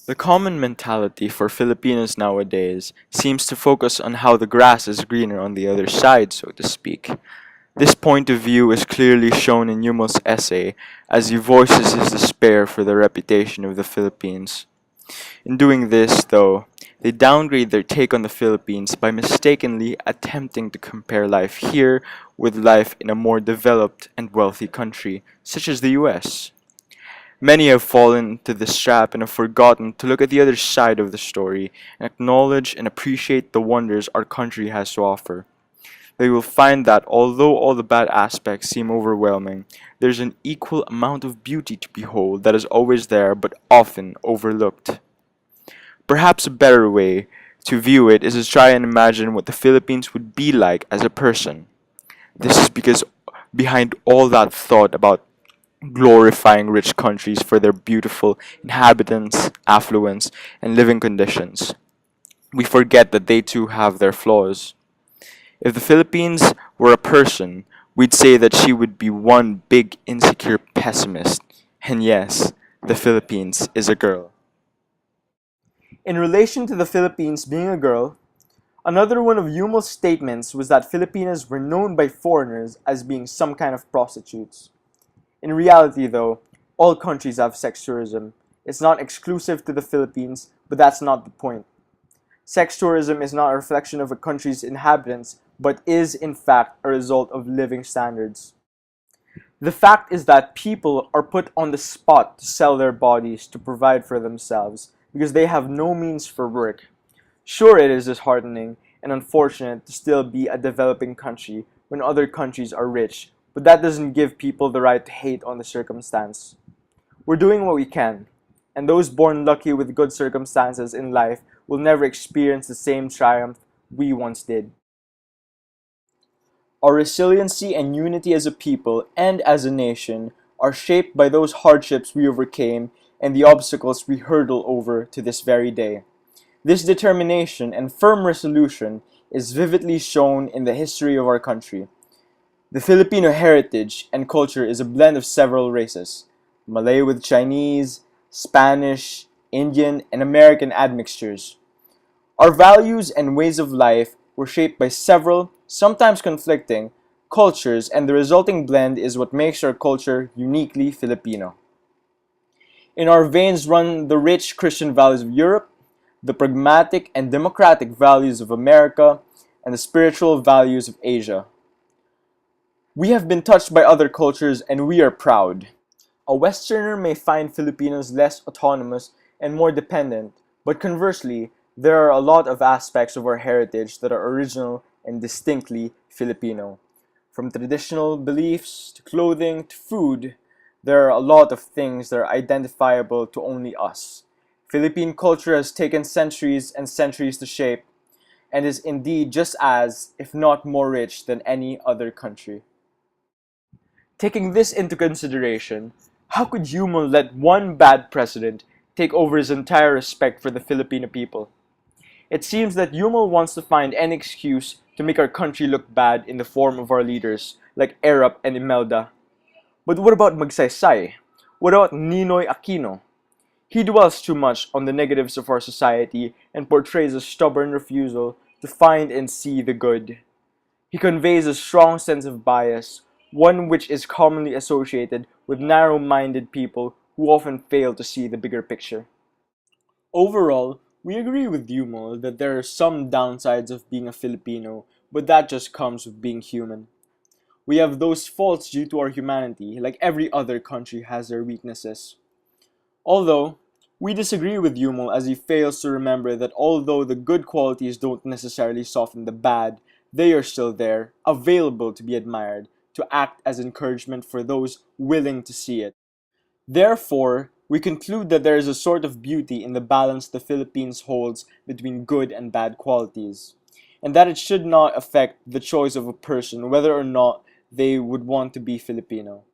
The common mentality for Filipinos nowadays seems to focus on how the grass is greener on the other side, so to speak. This point of view is clearly shown in Yumo's essay as he voices his despair for the reputation of the Philippines. In doing this, though, they downgrade their take on the Philippines by mistakenly attempting to compare life here with life in a more developed and wealthy country, such as the US. Many have fallen into this trap and have forgotten to look at the other side of the story and acknowledge and appreciate the wonders our country has to offer. They will find that although all the bad aspects seem overwhelming, there's an equal amount of beauty to behold that is always there but often overlooked. Perhaps a better way to view it is to try and imagine what the Philippines would be like as a person. This is because behind all that thought about glorifying rich countries for their beautiful inhabitants, affluence, and living conditions, we forget that they too have their flaws. If the Philippines were a person, we'd say that she would be one big insecure pessimist. And yes, the Philippines is a girl. In relation to the Philippines being a girl, another one of Yumo's statements was that Filipinas were known by foreigners as being some kind of prostitutes. In reality, though, all countries have sex tourism. It's not exclusive to the Philippines, but that's not the point. Sex tourism is not a reflection of a country's inhabitants, but is, in fact, a result of living standards. The fact is that people are put on the spot to sell their bodies to provide for themselves because they have no means for work. Sure, it is disheartening and unfortunate to still be a developing country when other countries are rich, but that doesn't give people the right to hate on the circumstance. We're doing what we can, and those born lucky with good circumstances in life will never experience the same triumph we once did. Our resiliency and unity as a people and as a nation are shaped by those hardships we overcame and the obstacles we hurdle over to this very day. This determination and firm resolution is vividly shown in the history of our country. The Filipino heritage and culture is a blend of several races, Malay with Chinese, Spanish, Indian, and American admixtures. Our values and ways of life were shaped by several, sometimes conflicting, cultures, and the resulting blend is what makes our culture uniquely Filipino. In our veins run the rich Christian values of Europe, the pragmatic and democratic values of America, and the spiritual values of Asia. We have been touched by other cultures and we are proud. A Westerner may find Filipinos less autonomous and more dependent, but conversely, there are a lot of aspects of our heritage that are original and distinctly Filipino. From traditional beliefs to clothing to food, there are a lot of things that are identifiable to only us. Philippine culture has taken centuries and centuries to shape and is indeed just as, if not more rich than any other country. Taking this into consideration, how could Yumo let one bad president take over his entire respect for the Filipino people? It seems that Yumo wants to find any excuse to make our country look bad in the form of our leaders, like Erap and Imelda. But what about Magsaysay? What about Ninoy Aquino? He dwells too much on the negatives of our society and portrays a stubborn refusal to find and see the good. He conveys a strong sense of bias, one which is commonly associated with narrow-minded people who often fail to see the bigger picture. Overall, we agree with Yumo that there are some downsides of being a Filipino, but that just comes with being human. We have those faults due to our humanity, like every other country has their weaknesses. Although, we disagree with Yumo as he fails to remember that although the good qualities don't necessarily soften the bad, they are still there, available to be admired, to act as encouragement for those willing to see it. Therefore, we conclude that there is a sort of beauty in the balance the Philippines holds between good and bad qualities, and that it should not affect the choice of a person whether or not they would want to be Filipino.